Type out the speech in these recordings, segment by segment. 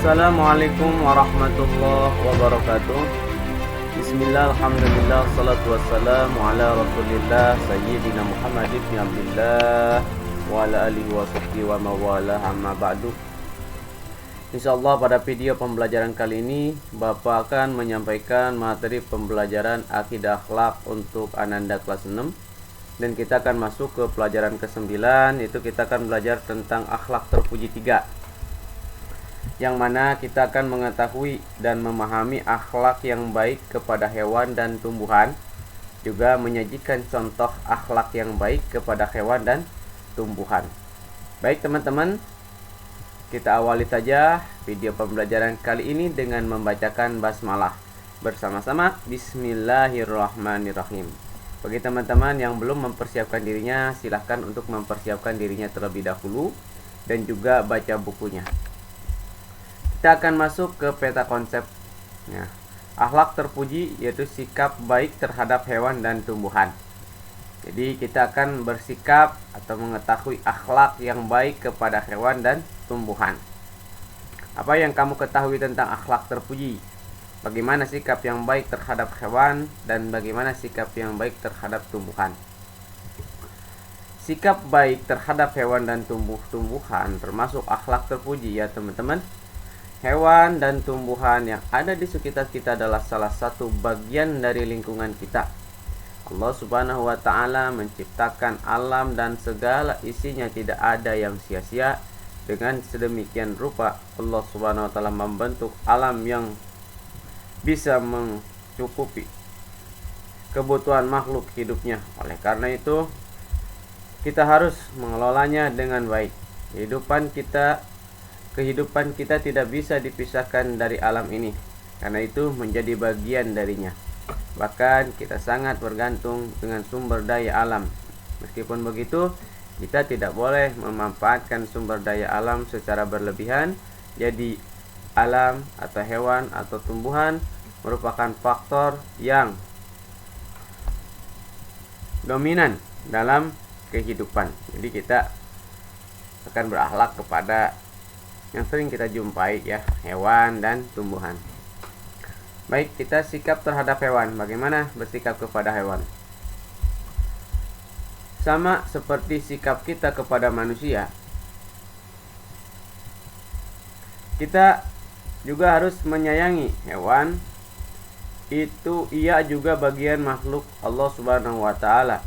Assalamualaikum warahmatullahi wabarakatuh. Bismillah, alhamdulillah, salatu wassalamu ala rasulillah Sayyidina Muhammad ibn Abdullah wa ala alihi wa sahbihi wa mawala, amma ba'du. InsyaAllah pada video pembelajaran kali ini Bapak akan menyampaikan materi pembelajaran akidah akhlak untuk Ananda kelas 6. Dan kita akan masuk ke pelajaran ke-9, yaitu kita akan belajar tentang akhlak terpuji 3, yang mana kita akan mengetahui dan memahami akhlak yang baik kepada hewan dan tumbuhan, juga menyajikan contoh akhlak yang baik kepada hewan dan tumbuhan. Baik teman-teman, kita awali saja video pembelajaran kali ini dengan membacakan basmalah bersama-sama. Bismillahirrahmanirrahim. Bagi teman-teman yang belum mempersiapkan dirinya, silahkan untuk mempersiapkan dirinya terlebih dahulu dan juga baca bukunya. Kita akan masuk ke peta konsep. Akhlak terpuji yaitu sikap baik terhadap hewan dan tumbuhan. Jadi kita akan bersikap atau mengetahui akhlak yang baik kepada hewan dan tumbuhan. Apa yang kamu ketahui tentang akhlak terpuji? Bagaimana sikap yang baik terhadap hewan dan bagaimana sikap yang baik terhadap tumbuhan? Sikap baik terhadap hewan dan tumbuhan termasuk akhlak terpuji ya teman-teman. Hewan dan tumbuhan yang ada di sekitar kita adalah salah satu bagian dari lingkungan kita. Allah Subhanahu wa ta'ala menciptakan alam dan segala isinya, tidak ada yang sia-sia. Dengan sedemikian rupa Allah Subhanahu wa ta'ala membentuk alam yang bisa mencukupi kebutuhan makhluk hidupnya. Oleh karena itu kita harus mengelolanya dengan baik. Kehidupan kita tidak bisa dipisahkan dari alam ini, karena itu menjadi bagian darinya. Bahkan kita sangat bergantung dengan sumber daya alam. Meskipun begitu, kita tidak boleh memanfaatkan sumber daya alam secara berlebihan. Jadi alam atau hewan atau tumbuhan merupakan faktor yang dominan dalam kehidupan. Jadi kita akan berakhlak kepada yang sering kita jumpai ya, hewan dan tumbuhan. Baik, kita sikap terhadap hewan. Bagaimana bersikap kepada hewan? Sama seperti sikap kita kepada manusia, kita juga harus menyayangi hewan. Itu ia juga bagian makhluk Allah Subhanahu wa ta'ala,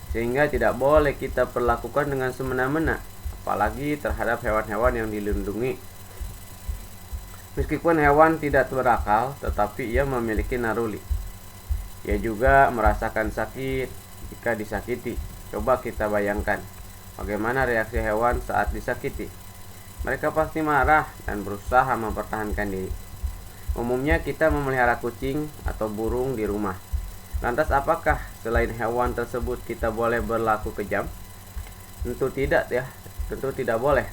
sehingga tidak boleh kita perlakukan dengan semena-mena, apalagi terhadap hewan-hewan yang dilindungi. Meskipun hewan tidak berakal, tetapi ia memiliki naruli. Ia juga merasakan sakit jika disakiti. Coba kita bayangkan bagaimana reaksi hewan saat disakiti. Mereka pasti marah dan berusaha mempertahankan diri. Umumnya kita memelihara kucing atau burung di rumah. Lantas apakah selain hewan tersebut kita boleh berlaku kejam? Tentu tidak ya. Tentu tidak boleh.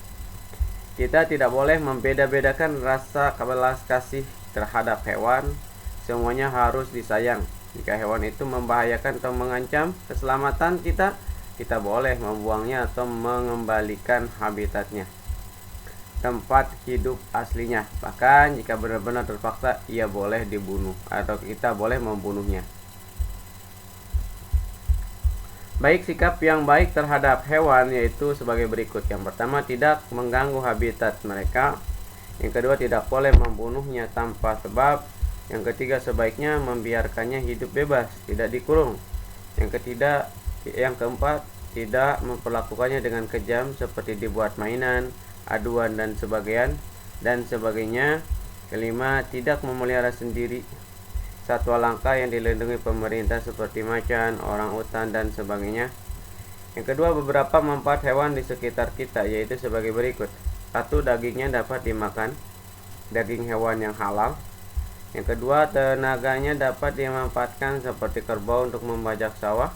Kita tidak boleh membeda-bedakan rasa belas kasih terhadap hewan. Semuanya harus disayang. Jika hewan itu membahayakan atau mengancam keselamatan kita, kita boleh membuangnya atau mengembalikan habitatnya, tempat hidup aslinya. Bahkan jika benar-benar terpaksa, ia boleh dibunuh atau kita boleh membunuhnya. Baik, sikap yang baik terhadap hewan yaitu sebagai berikut. Yang pertama, tidak mengganggu habitat mereka. Yang kedua, tidak boleh membunuhnya tanpa sebab. Yang ketiga, sebaiknya membiarkannya hidup bebas, tidak dikurung. Yang keempat, tidak memperlakukannya dengan kejam seperti dibuat mainan, aduan dan sebagainya. Kelima, tidak memelihara sendiri satwa langka yang dilindungi pemerintah seperti macan, orang-utan dan sebagainya. Yang kedua, beberapa manfaat hewan di sekitar kita yaitu sebagai berikut. 1. Dagingnya dapat dimakan, daging hewan yang halal. Yang kedua, tenaganya dapat dimanfaatkan seperti kerbau untuk membajak sawah.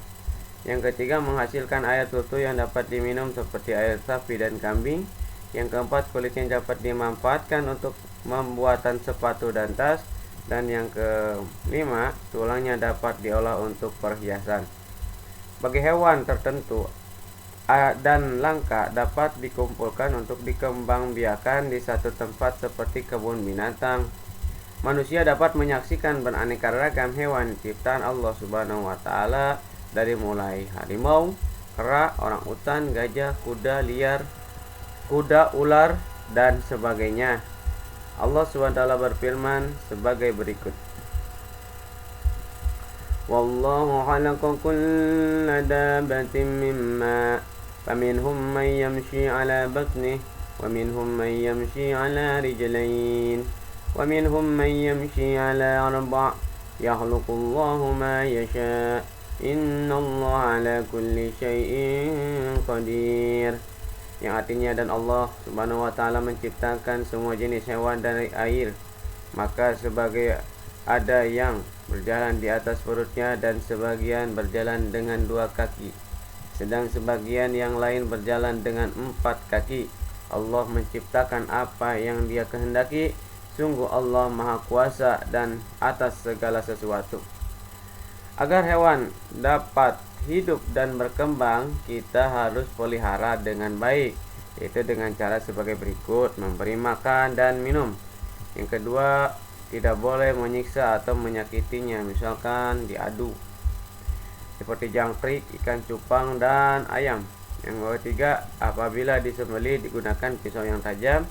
Yang ketiga, menghasilkan air susu yang dapat diminum seperti air sapi dan kambing. Yang keempat, kulitnya dapat dimanfaatkan untuk pembuatan sepatu dan tas. Dan yang kelima, tulangnya dapat diolah untuk perhiasan. Bagi hewan tertentu dan langka dapat dikumpulkan untuk dikembangbiakan di satu tempat seperti kebun binatang. Manusia dapat menyaksikan beraneka ragam hewan ciptaan Allah Subhanahu wa taala, dari mulai harimau, kera, orangutan, gajah, kuda liar, kuda, ular, dan sebagainya. Allah Subhanahu wa taala berfirman sebagai berikut. Wallahu khalaqa kulla dabatin mimma faminhum man yamshi ala batnihi wa minhum man yamshi ala rijlayn wa minhum man yamshi ala arba' yakhluqullahu ma yasha' innallaha ala kulli syai'in qadir. Yang artinya, dan Allah Subhanahu wa taala menciptakan semua jenis hewan dari air, maka sebagai ada yang berjalan di atas perutnya dan sebagian berjalan dengan 2 kaki, sedang sebagian yang lain berjalan dengan 4 kaki. Allah menciptakan apa yang Dia kehendaki. Sungguh Allah Maha Kuasa dan atas segala sesuatu. Agar hewan dapat hidup dan berkembang, kita harus pelihara dengan baik, yaitu dengan cara sebagai berikut: memberi makan dan minum. Yang kedua, tidak boleh menyiksa atau menyakitinya, misalkan diadu, seperti jangkrik, ikan cupang, dan ayam. Yang ketiga, apabila disembelih digunakan pisau yang tajam.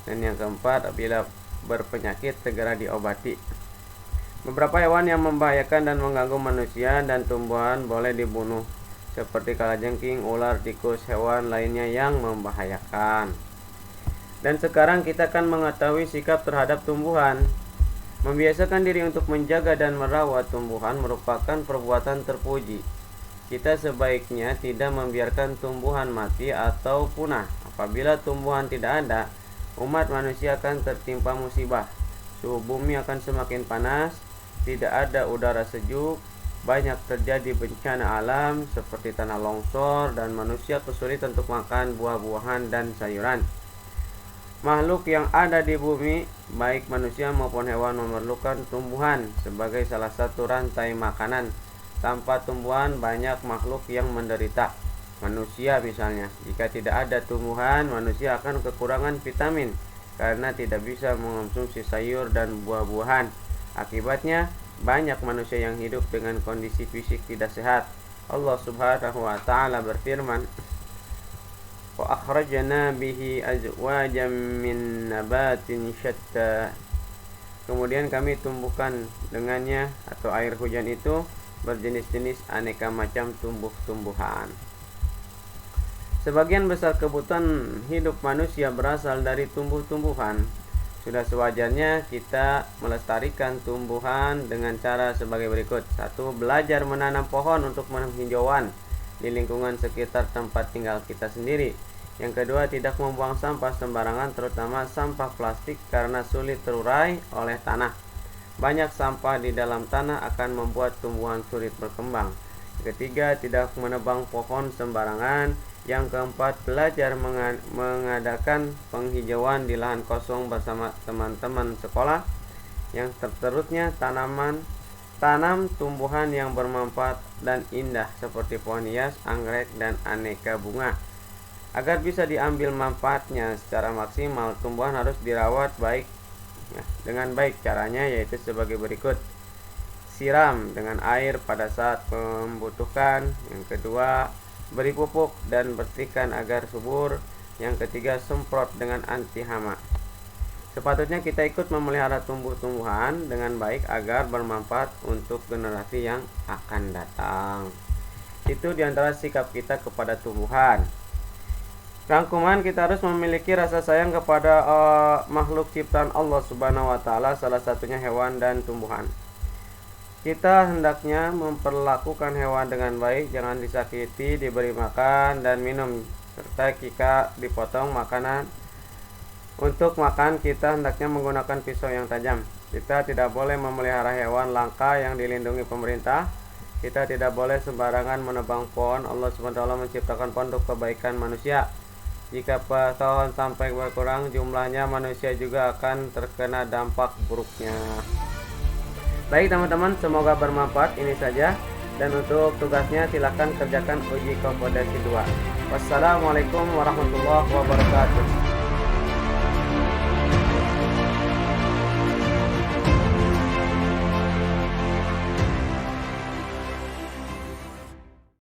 Dan yang keempat, apabila berpenyakit segera diobati. Beberapa hewan yang membahayakan dan mengganggu manusia dan tumbuhan boleh dibunuh, seperti kalajengking, ular, tikus, hewan lainnya yang membahayakan. Dan sekarang kita akan mengetahui sikap terhadap tumbuhan. Membiasakan diri untuk menjaga dan merawat tumbuhan merupakan perbuatan terpuji. Kita sebaiknya tidak membiarkan tumbuhan mati atau punah. Apabila tumbuhan tidak ada, umat manusia akan tertimpa musibah. Suhu bumi akan semakin panas, tidak ada udara sejuk, banyak terjadi bencana alam seperti tanah longsor, dan manusia kesulitan untuk makan buah-buahan dan sayuran. Makhluk yang ada di bumi, baik manusia maupun hewan, memerlukan tumbuhan sebagai salah satu rantai makanan. Tanpa tumbuhan, banyak makhluk yang menderita. Manusia misalnya, jika tidak ada tumbuhan, manusia akan kekurangan vitamin karena tidak bisa mengonsumsi sayur dan buah-buahan. Akibatnya, banyak manusia yang hidup dengan kondisi fisik tidak sehat. Allah Subhanahu wa taala berfirman, "Wa akhrajna bihi azwajan min nabatin syatta." Kemudian kami tumbuhkan dengannya atau air hujan itu berjenis-jenis aneka macam tumbuh-tumbuhan. Sebagian besar kebutuhan hidup manusia berasal dari tumbuh-tumbuhan. Sudah sewajarnya kita melestarikan tumbuhan dengan cara sebagai berikut. 1. Belajar menanam pohon untuk penghijauan di lingkungan sekitar tempat tinggal kita sendiri. Yang kedua, tidak membuang sampah sembarangan, terutama sampah plastik, karena sulit terurai oleh tanah. Banyak sampah di dalam tanah akan membuat tumbuhan sulit berkembang. Yang ketiga, tidak menebang pohon sembarangan. Yang keempat, belajar mengadakan penghijauan di lahan kosong bersama teman-teman sekolah. Yang seterusnya, tanam tumbuhan yang bermanfaat dan indah seperti pohon hias, anggrek, dan aneka bunga. Agar bisa diambil manfaatnya secara maksimal, tumbuhan harus dirawat dengan baik. Caranya yaitu sebagai berikut: siram dengan air pada saat membutuhkan. Yang kedua, beri pupuk dan bersihkan agar subur. Yang ketiga, semprot dengan anti hama. Sepatutnya kita ikut memelihara tumbuh-tumbuhan dengan baik agar bermanfaat untuk generasi yang akan datang. Itu diantara sikap kita kepada tumbuhan. Rangkuman, kita harus memiliki rasa sayang kepada makhluk ciptaan Allah Subhanahu wa taala, salah satunya hewan dan tumbuhan. Kita hendaknya memperlakukan hewan dengan baik, jangan disakiti, diberi makan dan minum, serta jika dipotong makanan untuk makan, kita hendaknya menggunakan pisau yang tajam. Kita tidak boleh memelihara hewan langka yang dilindungi pemerintah. Kita tidak boleh sembarangan menebang pohon. Allah SWT menciptakan pohon untuk kebaikan manusia. Jika pohon sampai berkurang jumlahnya, manusia juga akan terkena dampak buruknya. Baik teman-teman, semoga bermanfaat. Ini saja Dan untuk tugasnya silakan kerjakan uji kompetensi 2. Wassalamualaikum warahmatullahi wabarakatuh.